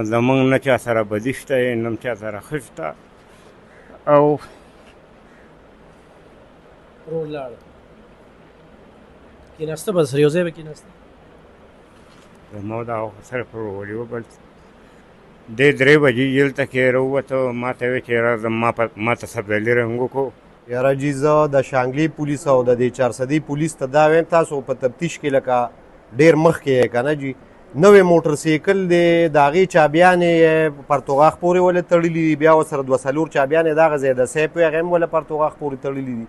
زمونږ نه چا سره بدي شته نه هم چا سره ښه شته او ورور لاړ کېناسته به سره یو ځای به کېناسته زما د هغه سره پر ولي وبل دی 3 بجې جیل ته کې راووته ما ته ویې چې راځه ما ته سبزلي رنګ وکړو یاره جي زه د شانګلې پولیس او د دې چارسدي پولیس ته دا وایم تاسو په تفتیش کې لکه ډېر مخکې یې که نه جي نوی موټر سایکل دی د هغې چابیانې پرتوغاښ پورې ولې تړلي دي بیا ورسره 2-4 چابیانې دغه ځای د سیف وي هغې هم ولې پرتوغاښ پورې تړلي دي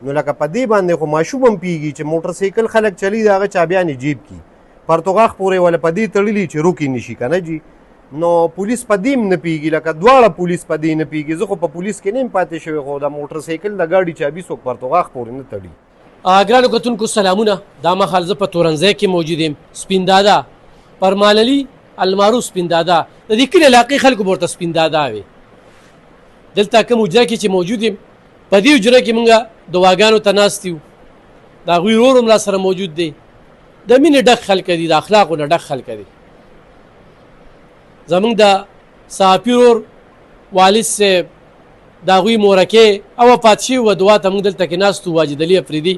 نو لکه په دې باندې خو ماشوم هم پوهېږي چې موټر سایکل خلک چلی د هغه چابیانې جیب کي پرتوغاښ پورې ولې په دې تړلي چې روکې نه شي که نه جي نو پولیس په دې هم نه پوهېږي لکه دواړه پولیس په دې نه پوهېږي زه خو په پولیس کې نه یم پاتې شوی خو د موټر سایکل د ګاډي چابي څوک پرتوغاښ پورې نه تړي ګرانو کتونکو سلامونه دا مهال زه په تورنځی کې موجود یم سپین دادا پرماللي المعروف سپین دادا د دې کلي علاقې خلکو به ورته سپین دادا وي دلته کوم حجره کې چې موجود یم په دې حجره کې مونږ دواګانو ته ناست یو د هغوی ورور هم راسره موجود دی د مینې ډک خلکه دي د اخلاقو نه ډک خلکه دي زمونږ د صحافي ورور والد صاحب د هغوی مورکې او وفات شوي وه دعا ته مونږ دلته کې ناست وو واجد علي افریدي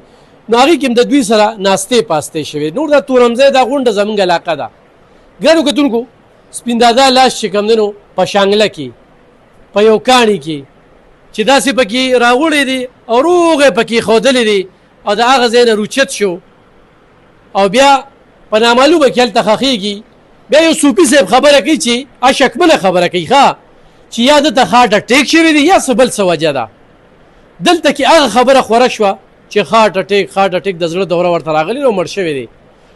نو هغې کې هم د دوی سره ناستې پاستې شوې نور دا تورمځی دا غونډه زمونږ علاقه ده ګرانو کتونکو سپین دادا لاس چې کوم دی نو په شانګله کې په یو کاڼي کې چې داسې پکې راوړی دی او روغ یې پکې ښودلی دی او د هغه ځای نه روچت شو او بیا په نامعلومه کې هلته ښخېږي بیا یو صوفي صاحب خبره کوي چې اشکمنه خبره کوي ښه چې یا دته هارټ اټیک شوی دی یا څه بل څه وجه ده دلته کې هغه خبره خوره شوه چې هارټ اټیک د زړه دوره ورته راغلی او مړ شوی دی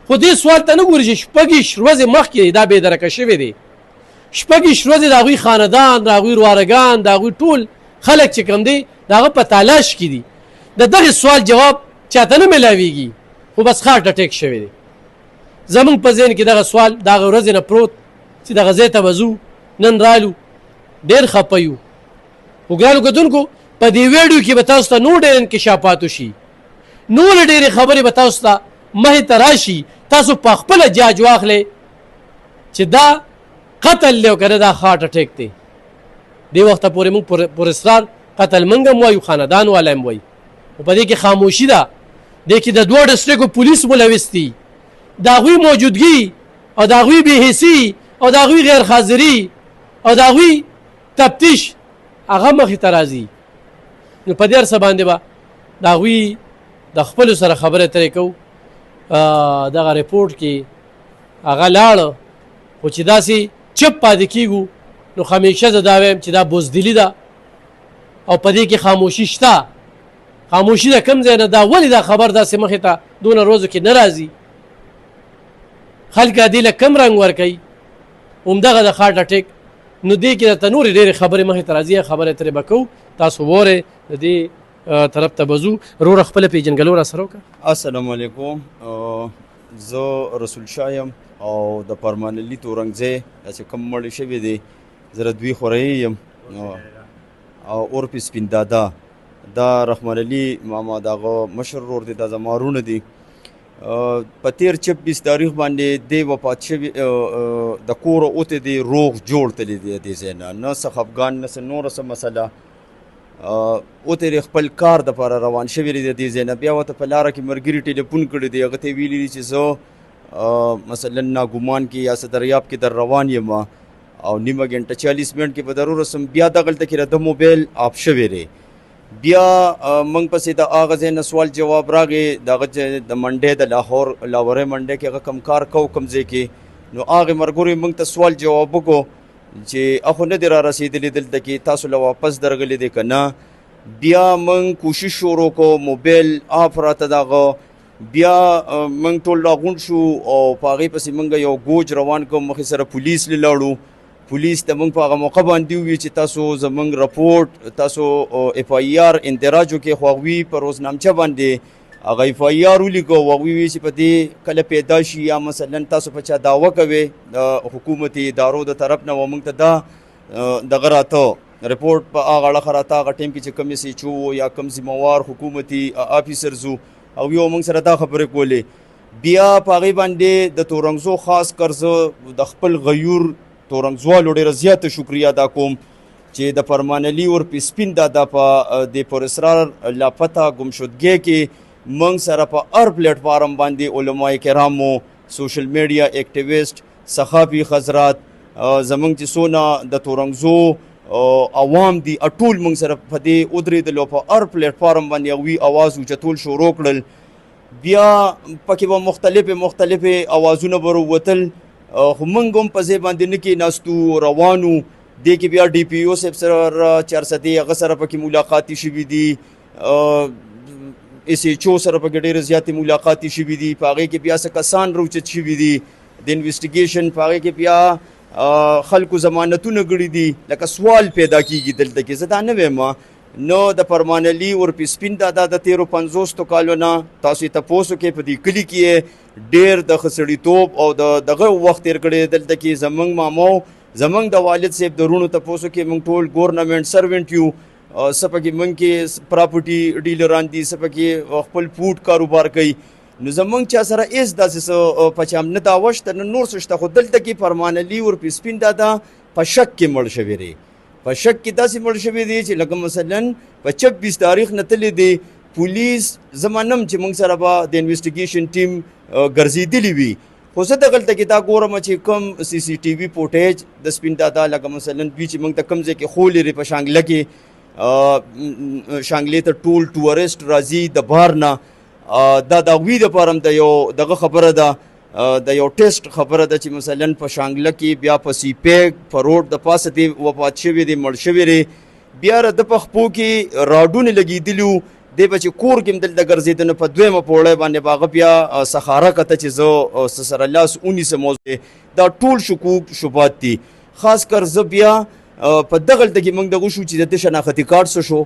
خو دې سوال ته نه ګوري چې شپږ ورځې مخکې دا بېدرکه شوی دی شپږ ورځې د هغوی خاندان د هغوی وروارګان د هغوی ټول خلک چې کوم دی د هغه په تلاش کې دي د دغې سوال جواب چاته نه میلاویږي خو بس هارټ اټیک شوی دی زمونږ په ذهن کې دغه سوال د هغه ورځې نه پروت چې دغه ځای ته به ځو نن رالو ډېر خفه یو خو ګرانو کتونکو په دې ویډیو کې به تاسو ته نور ډېر انکشافات وشي نور ډېرې خبرې به تاسو ته مخې ته راشي تاسو په خپله جاج واخلئ چې دا قتل دی او که نه دا هارټ اټیک دی دې وخته پورې موږ پر اصرار قتل موږ هم وایو خاندان والا هم وایي خو په دې کې خاموشي ده دې کې د 2 ډسټرکو پولیس ملوث دي د هغوی موجودګي او د هغوی بېحسي او د هغوی غیر حاضري او د هغوی تفتیش هغه مخې ته راځي نو په دې هر څه باندې به د هغوی د خپلو سره خبرې اترې کوو دغه ریپورټ کې هغه لاړه خو چې داسې چپ پاتې کېږو نو همیشه زه دا وایم چې دا بزدلي ده او په دې کې خاموشي شته خاموشي د کوم ځای نه دا ولې دا خبر داسې مخې ته دونه روزو کې نه راځي خلک دې له کم رنګ ورکوي همدغه د هارټ اټیک نو دې کې درته نورې ډېرې خبرې مخې ته راځي خبرې ترې به کوو تاسو وورئ د دې طرف ته به ځو وروره خپله پېژنګلو را سره وکړه السلام علیکم زه رسول شاه یم او د پرمانلي تورنګځی چې کوم مړی شوي دی زه د دوی خوری یم او اورپي سپین دادا دا رحمان علي ماما دغه مشر ورور دی دا زما وروڼه دي په تېر 26 تاریخ باندې دی وفات شوي د کوره اوتې دی روغ جوړ تللی دی دې ځای نه نه څه خفګان نه څه نوره څه مسله اوتې خپل کار دپاره روان شوي دی دې ځای نه بیا ورته په لاره کې ملګري ټلیفون کړی دی هغه ته یې ویلي دي چې زه مثلا ناګمان کې یا څه دریاب کې در روان یم او نیمه ګنټه 40 منټ کې به ضرور رسم بیا دغلته کې د موبایل آف شوی دی بیا موږ پسې د هغه ځای نه سوال جواب راغی دغه د منډې د لاهورې منډې کې هغه کم کار کوو کوم ځای کې نو هغې ملګرو موږ ته سوال جواب وکړو چې اخو نه دی را رسېدلي دلته کې تاسو له واپس درغلی دی که نه بیا موږ کوشش شروع کړو موبایل آف راته دغه بیا موږ ټول راغونډ شو او په هغې پسې موږ یو ګوج روان کړو مخې سره پولیس لاړو پولیس ته موږ په هغه موقع باندې وویل چې تاسو زموږ رپورټ تاسو اف آی آر اندراج وکړئ خو هغوی په روزنامچه باندې هغه اف آی آر ولیکو هغوی ویل چې په دې کله پیدا شي یا مثلا تاسو په چا دعوه کوئ د حکومتي ادارو د طرف نه و موږ ته دا دغه راته رپورټ په هغه اړخه راته هغه ټایم کې چې کوم ایس ایچ او یا کوم ذمهوار حکومتي افیسرز وو او یو موږ سره دا خبرې کولې بیا په هغې باندې د تورنګزو خاص کر زه د خپل غیور تورنګزوالو ډېره زیاته شکریه ادا کوم چې د فرمان علي ورپې سپین دادا په د پر اسرار لاپته ګمشدګۍ کې موږ سره په هر پلیټفارم باندې علماء کرامو سوشل میډیا ایکټیویسټ صحافي حضرات زمونږ چې څونه د تورنګزو عوام دي ټول موږ سره په دې ودرېدلو په هر پلیټفارم باندې یووي اواز اوچتول شروع کړل بیا پکې به مختلفې اوازونه به راووتل خو موږ هم په ځای باندې نه کېناستو روانو دې کې بیا ډي پي او صاحب سره 400 هغه سره پکې ملاقاتې شوي دي ایس ایچ او سره پکې ډېرې زیاتې ملاقاتې شوي دي په هغې کې بیا څه کسان راوچت شوي دي د انویسټیګیشن په هغې کې بیا خلکو ضمانتونه کړي دي لکه سوال پیدا کېږي دلته کې زه دا نه وایم نو د فرمان علي ورپې سپین دادا د 1350 کالو نه تاسو یې تپوس وکړئ په دې کلي کې ډېر د ښه سړیتوب او دغه وخت تېر کړی دلته کې زموږ مامو زمونږ د والد صاحب د رونو تپوسو کې موږ ټول ګورنمنټ سروینټ یو څه پکې موږ کې پراپرټي ډیلران دي څه پکې خپل فوډ کاروبار کوي نو زمونږ چا سره هېڅ داسې څه پچام نه دعوه شته نه نور څه شته خو دلته کې فرمان علي ورپې سپین دادا په شک کې مړ شوی دی په شک کې داسې مړ شوی دی چې لکه مثلا په 26 تاریخ نه تللی دی پولیس زمانم چې موږ سره به د انویسټیګیشن ټیم ګرځېدلي وي خو زه دغلته کې دا ګورم چې کوم سی سی ټي وي فوټیج د سپین دادا لکه مثلا دوی چې موږ ته کوم ځای کې خولې لري په شانګله کې شانګلې ته ټول ټورسټ راځي د بهر نه دا د هغوی دپاره هم د یو دغه خبره ده د یو ټیسټ خبره ده چې مثلا په شانګله کې بیا په سیپیک په روډ د پاسه دی وفات شوی دی مړ شوی دی بیا د په خپو کې راډونه لګېدلي وو دی به چې کور کې هم دلته ګرځېده نو په دویمه پوړۍ باندې به هغه بیا سخاره کته چې زه سره لاس ونیسم دا ټول شکوک شبهات دي خاص کر زه بیا په دغلته کې موږ دغه شو چې د ده شناختي کارت څه شو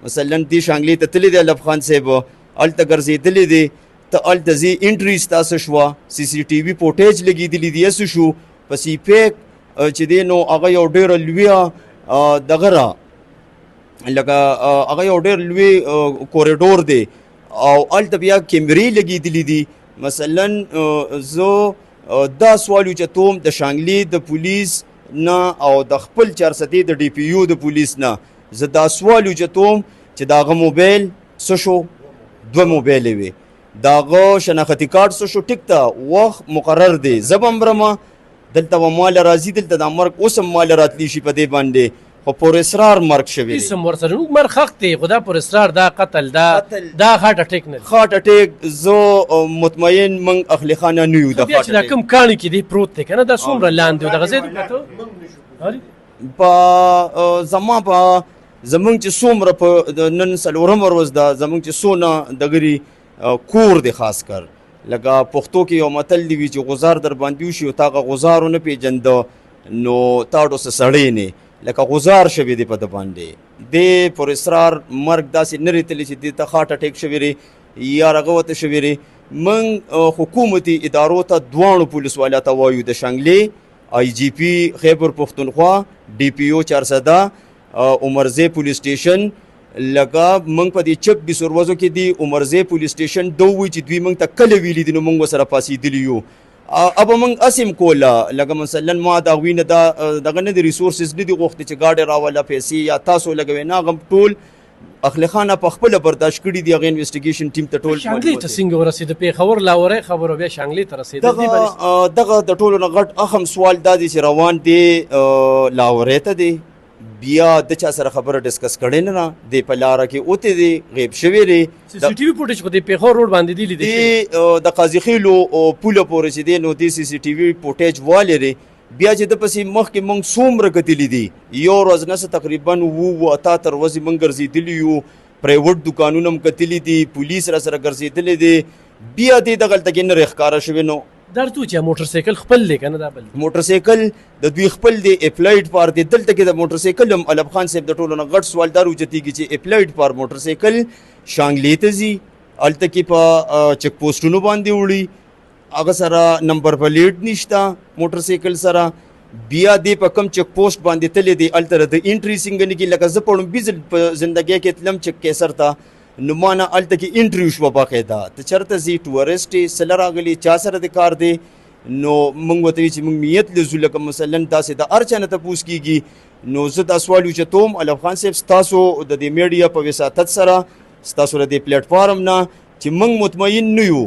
مثلا دې شانګلې ته تللی دی الف خان صاحب هلته ګرځېدلی دی ته هلته ځې انټري ستا څه شوه سی سی ټي وي فوټیج لګېدلي دي څه شو په سیپیک چې دی نو هغه یو ډېره لویه دغه را لکه هغه یو ډېر لوی کوریډور دی او هلته بیا کیمرې لګېدلي دي مثلا زه دا سوال اوچتوم د شانګلې د پولیس نه او د خپل 400 د ډي پي یو د پولیس نه زه دا سوال اوچتوم چې د هغه موبایل څه شو 2 موبایلې وي د هغه شناختي کارت څه شو ټیک ته وخت مقرر دی زه به مرمه دلته به ماله راځي دلته دا مرګ اوس هم ماله راتلی شي په دې باندې خو پر اصرار مرګ شوی دی اسم ورسره نو مرګ حق دی خدا پر اصرار دا قتل دا هارت اٹیک نه هارت اٹیک زه مطمئن من اخلی خانه نه یو د بیا چې دا کوم کاڼي کې دی پروت دی کنه دا څومره لاندې دغه ځای پته په زما په زمونږ چې څومره په نن څلورمه ورځ ده زمونږ چې څونه دغري کور دی خاص کر لکه پښتو کې یو متل دی وي چې غزار در باندې وشي او تا هغه غزار ونه پېژنده نو تا ډوسه سړی نه لکه غزار شوی دی په د باندې د پر اصرار مرګ داسې نه ریتلی چې دې ته هارت اټیک شوی دی یا هغه ورته شوی دی موږ حکومتي ادارو ته دواړو پولیسوالو ته وایو د شانګلې آی جي پي خیبر پښتونخوا ډي پي او 400 عمرزی پولیس سټیشن لکه موږ په دې 26 ورځو کې دی عمرزی پولیس سټیشن دوه وی چې دوی موږ ته کله ویلي دي نو موږ ورسره پاسېدلي یو अब موږ اسیم کوله لکه مثلا ما دا وینه دا دغه نه د ریسورسز نه دي غوښتي چې ګاډي راوله پیسې یا تاسو لګوي نه غم ټول اخلی خانه په خپل برداشت کړي دی هغه انویسټیګیشن ټیم ته ټول شانګلې ته څنګه ورسېد پیښور لاورې خبرو بیا شانګلې ته رسېدل دغه د ټولو نه غټ اهم سوال دا دی چې روان دی لاورې ته دی بیا د چا سره خبره ډسکس کړې نه دی په لاره کې اوته دی غیب شوی دی سی سی ټي وي فوټیج په دې پیښور روډ باندې دی لیدل د قاضي خیلو پوله پورې چې دی نو د سی سی ټي وي فوټیج والي بیا چې د پسې مخکې موږ څومره کتلی دي یو ورځ نه تقریبا 7 تر ورځې موږ ګرځېدلي یو پرایویټ دوکانونه هم کتلی دي پولیس را سره ګرځېدلی دی بیا دې دغلته کې نه ښکاره شوی نو درته چې موټر سایکل خپل دی کنه دا بل موټر سایکل د دوی خپل دی اپلایډ پار دی دلته کې د موټر سایکل هم الف خان صاحب د ټولو نه غټ سوال دار وچتیږي چې اپلایډ پار موټر سایکل شانګلې ته ځي هلته کې په چک پوسټونو باندې وړي هغه سره نمبر پلیټ نشته موټر سایکل سره بیا دې په کم چک پوسټ باندې تللی دی هلته د انټري څنګه نه کي لکه زه پړم بیزل په زندګۍ کې تلم چک کیسر ته نو ما نه هلته کې انټرویو شوه باقاعده ته چېرته ځي ټورسټ یې سله راغلي چا سره د کار دی نو موږ ورته وایو چې موږ نیت لرو لکه مثلا داسې د هر چا نه تپوس کېږي. نو زه دا سوال اوچتوم علم خان صاحب ستاسو د دې میډیا په وساطت سره ستاسو د دې پلیټ فارم نه چې موږ مطمئن نه یو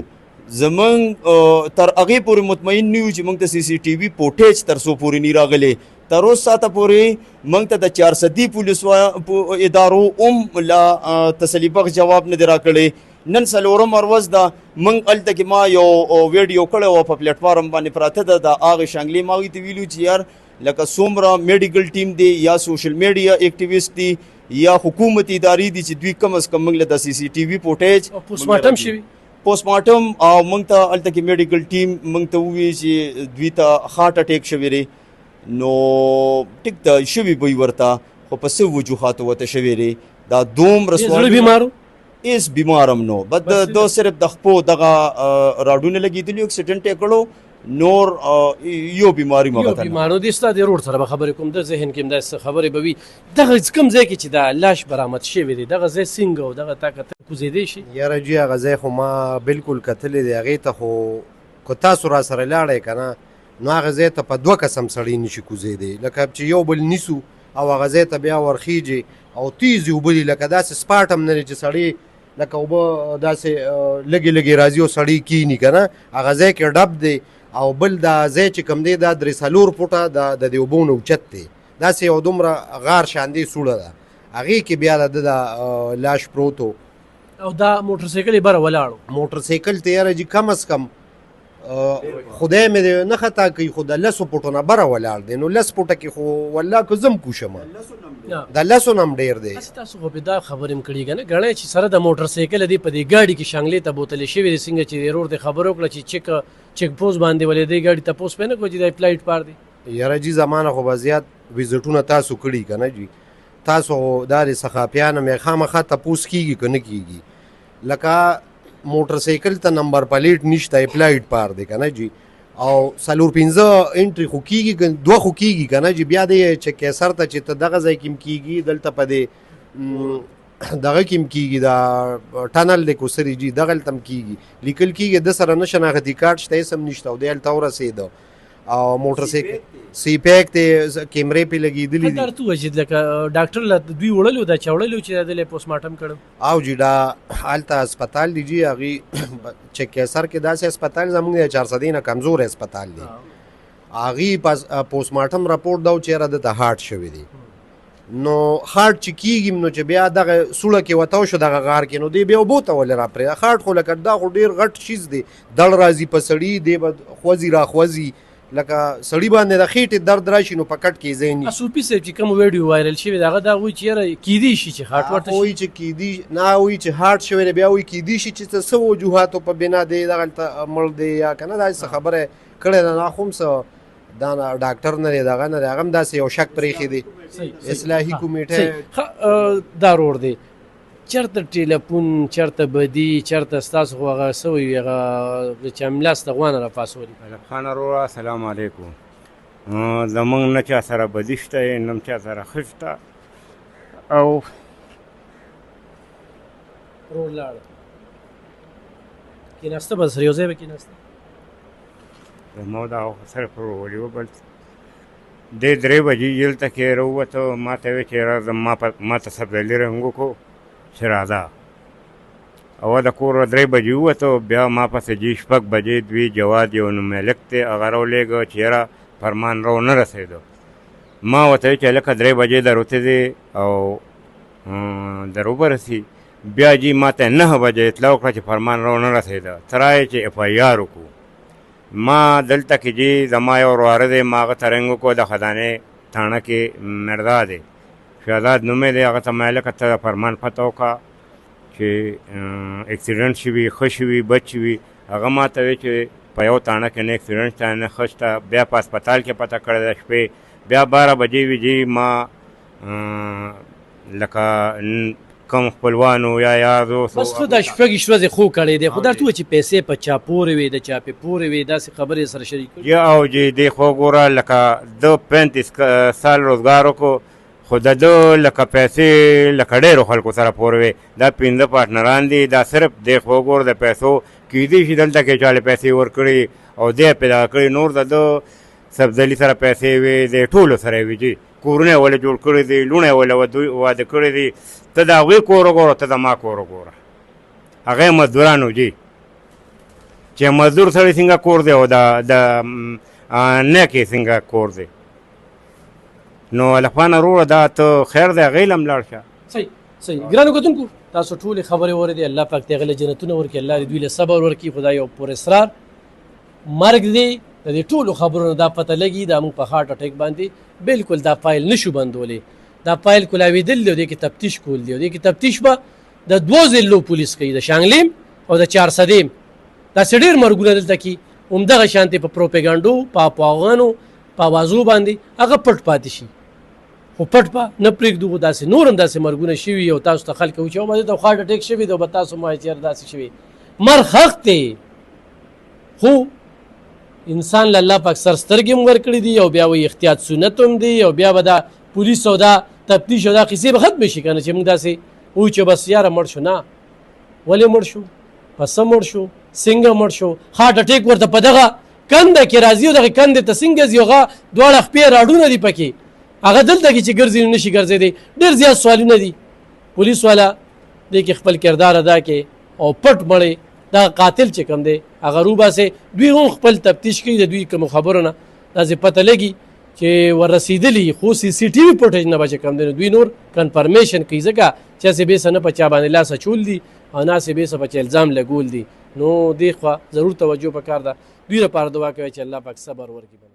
زمونږ تر هغې پورې مطمئن نه یو چې موږ ته سی سی ټي وي فوټیج تر څو پورې نه راغلی. تر اوس ساعته پورې موږ ته د 400 پولیسو ادارو لا تسلي بخش جواب نه دی راکړی. نن څلورم ورځ ده موږ هلته کې ما یو ویډیو کړی و په پلیټ فارم باندې پراته ده د هغې شانګلې ما هغوی ته ویلو چې یار لکه څومره میډیکل ټیم دی یا سوشل میډیا ایکټیویسټ دي یا حکومتي ادارې دي چې دوی کم از کم موږ له د سی سی ټي وي فوټیج پوسټمارټم شوي پوسټمارټم او موږ ته هلته کې میډیکل ټیم موږ ته ووایي چې دوی ته هارټ اټیک شوی دی. نو ټیک ده شوي به یې ورته خو په څه وجوهاتو ورته شوی دی دا دومره زړه بیمارو هېڅ بیمار هم نو بس د صرف د خپو دغه راډونه لګېدلي اکسیډنټ یې کړو نور یو بیماري مغه بیمارو دي ستا د روډ سره به خبرې کوم د ذهن کې همداسې خبرې به وي دغه کوم ځای کې چې دا لاش برآمد شوی دی دغه ځای څنګه و دغه تا کته کوزېدی شي. یاره جي هغه ځای خو ما بلکل کتلی دی هغې ته خو که تاسو را سره لاړئ که نه نو هغه ځای ته په 2 قسم سړی نشي کوزېدی لکه چې یو بل نیسو او هغه ځای ته بیا ورخیږي او تیزې اوبه دي لکه داسې سپاټ هم نه دی چې سړی لکه اوبه داسې لږې لږې راځي او سړی کیني که نه هغه ځای کې ډب دی او بل دا ځای چې کوم دی دا 3-4 فوټه د دې اوبو نه اوچت دی داسې یو دومره غار شاندې سوړه ده هغې کې بیا د د لاش پروت و او دا موټر سایکل یې بره ولاړو موټر سایکل ته یاره جي کم از کم خدای مې نه خطا کوي خو د 10 فوټو نه بره ولاړ دی نو 10 فوټه کې خو والله که زه هم کوشم د 10 نه هم ډېر دی. تاسو خو په دا خبرې هم کړي که نه ګڼئ چې سره د موټر سایکل دی په دې ګاډي کې شانګلې ته بوتلې شوې دي څنګه چې د روډ ته خبره وکړه چې چیک پوسټ باندې ولې دی ګاډي تپوس پې نه کړو چې دا فلایټ پار دی. یاره جي زمانه خو به زیات ویزټونه تاسو کړي که نه جي تاسو دا د صحافیانو مې خامخا تپوس کېږي که نه کېږي لکه موټر سایکل ته نمبر پلیټ نشته فلایټ پار دی که نه جي او 4-5 انټري خو کېږي 2 خو کېږي که نه جي بیا دی چې کیسر ته چې ته دغه ځای کې هم کېږي دلته په دې دغه کې هم کېږي دا ټنل دی کوسري جي دغه هلته هم کېږي لیکل کېږي د سره نه شناختي کارت شته هېڅ هم نشته او دی هلته ورسېده او موټر سایکل سی پیک دی کیمرې پې لګېدلي دي. ته وجد لکه ډاکټر له دوی وړلو دا چا وړلو چې دلې پوسټمارټم کړم او جي دا هلته هسپتال دی جي هغې چې کیسر کې داسې هسپتال زموږ د 400 نه کمزور هسپتال دی هغې پوسټمارټم راپورټ دا و چې یاره دته هارټ شوی دی نو هارټ چې کېږي نو چې بیا دغه سوړه کې وتو شو دغه غار کې نو دی بیا اوبو ته ولې راپرېږه هارټ خو لکه دا خو ډېر غټ چیز دی دړ راځي په سړي دی به خوځي راخوځي لکه سړی باندې د خېټې درد راشي نو په کټ کې ځای نیسي. صوفي صاحب چې کوم ویډیو وایرل شوی دی هغه دا وایي چې یاره کیدی شي چې هارټ ورته وایي چې کیدی نه وایي چې هارټ شوی دی بیا وایي کیدی شي چې څه وجوهاتو په بنا دی دغلته مړ دی یا که نه داسې خبره کړې ده نه خو هم څه دا ډاکټر نه دی دغه نه دی هغه هم داسې یو شک پرېښی دی اصلاحي کمیټه دا روډ دی چرته ټیلیفون چرته بدي چرته ستاسو خو هغه څه وایي هغه چې املاس د غوانه راپاسولي. علم خان وروره السلام علیکم زمونږ نه چا سره بدي شته نه هم چا سره ښه شته او روډ لاړه کېناسته به سره یو ځای به کېناسته زما دا صرف ورولي و بل دی 3 بجې دلته کې راووته ما ته ویې چې راځه ما ته سبزیلي رنګ وکړو چې راځه او د کور 3 بجې ووته بیا ما پسې جي 6 بجې دوی جواد یو نوملک دی هغه راولېږه چې یاره فرمان را ونه رسېدو ما ورته ویل چې هلکه 3 بجې در وتې او در وبرسي بیا جي ما ته 9 بجې اطلاع وکړه چې فرمان را ونه رسېده ته رایې چې اف آی آر وکړو ما دلته کې جي زما یو ورواره دی ما هغه ته رنګ وکړو د خزانې تاڼه کې مردا دی شهزاد نومې دی هغه ته ما هلکه ته فرمان پته وکړه چې اکسیډنټ شوي ښه شوي بد شوي هغه ما ته وایي چې په یو تاڼه کې نه اکسیډنټ شته نه ښه شته بیا په هسپتال کې پته کړې ده شپې بیا 12 بجې وي جي ما لکه کم خپلوانو یا یارو بس خو دا شپږ ورځې خو کړی دی خو درته ووایه چې پیسې په چا پورې وي د چا پې پورې وي داسې خبرې سره شریک کړي یا او جي دی خو ګوره لکه د 35 سال روزګار وکړو خو د ده لکه پیسې لکه ډېرو خلکو سره پورې وي دا 5 پارټنران دي دا صرف دی خو ګوره د پیسو کیدی شي دلته کې چاله پیسې ورکړي او دی پیدا کړی نور د ده سبزلي سره پیسې وې د ټولو سره وي جي کورونه یې ولې جوړ کړي دي لوڼه یې ولې واده کړي دي ته د هغوی کور وګوره ته زما کور وګوره هغه یې مزدورانو جي چې مزدور سړی څنګه کور دی او د نیکې څنګه کور دی نو لخوانه وروره دا ته خیر دی هغې له هم لاړ شه صحیح ګرانو کتونکو تاسو ټولې خبرې واورېدې الله پاک دې هغه له جنتونه ورکړي الله دې دوی له صبر ورکړي خدای یو پر اصرار مرګ دی د دې ټولو خبرونو دا پته لګي دا موږ په هارټ اټیک باندې بالکل دا فایل نشو بندولی دا فایل کولاوېدل دی او دې کې تفتیش کول دی او دې کې تفتیش به د دوو ضلعو پولیس کوي د شانګلیم او د چارسدیم داسې ډېر مرګونه دلته کې همدغه شانتې په پروپیګانډو په افواهانو په اوازو باندې هغه پټ پاتې شي خو پټ به نه پرېږدو داسې نور هم داسې مرګونه شوي او تاسو ته خلک وچو ما دې ته هارټ اټیک شوي دی او به تاسو وایئ چې داسې شوي مرګ حق دی خو انسان له الله پاک سر سترګې هم ورکړي دي او بیا وایي احتیاط سنت هم دی او بیا به دا پولیس او دا تفتیش او دا قیسې به ختمې شي که نه چې موږ داسې وایو چې بس یاره مړ شو نه ولې مړ شو په څه مړ شو څنګه مړ شو هارټ اټیک ورته په دغه کنده کې راځي او دغه کندې ته څنګه ځي هغه دواړه خپې راډونه دي پکې هغه دلته کې چې ګرځي نو نشي ګرځېدی ډېر زیات سوالونه دي پولیس والا دې کې خپل کردار ادا کې او پټ مړی دا قاتل چې کوم دی هغه روباسې دوی هم خپل تفتیش کوي د دوی کومو خبرو نه داسې پته لګي چې ورسېدلي خو سی سی ټي وي فوټیج نه به چې کوم دی نو دوی نور کنفرمیشن کوي ځکه چې هسې بېسه نه په چا باندې لاس اچول دي او نه هسې بېسه په چا الزام لګول دي نو دې خوا ضرور توجه پکار ده دوی لپاره دعا کوي چې الله پاک صبر ورکړي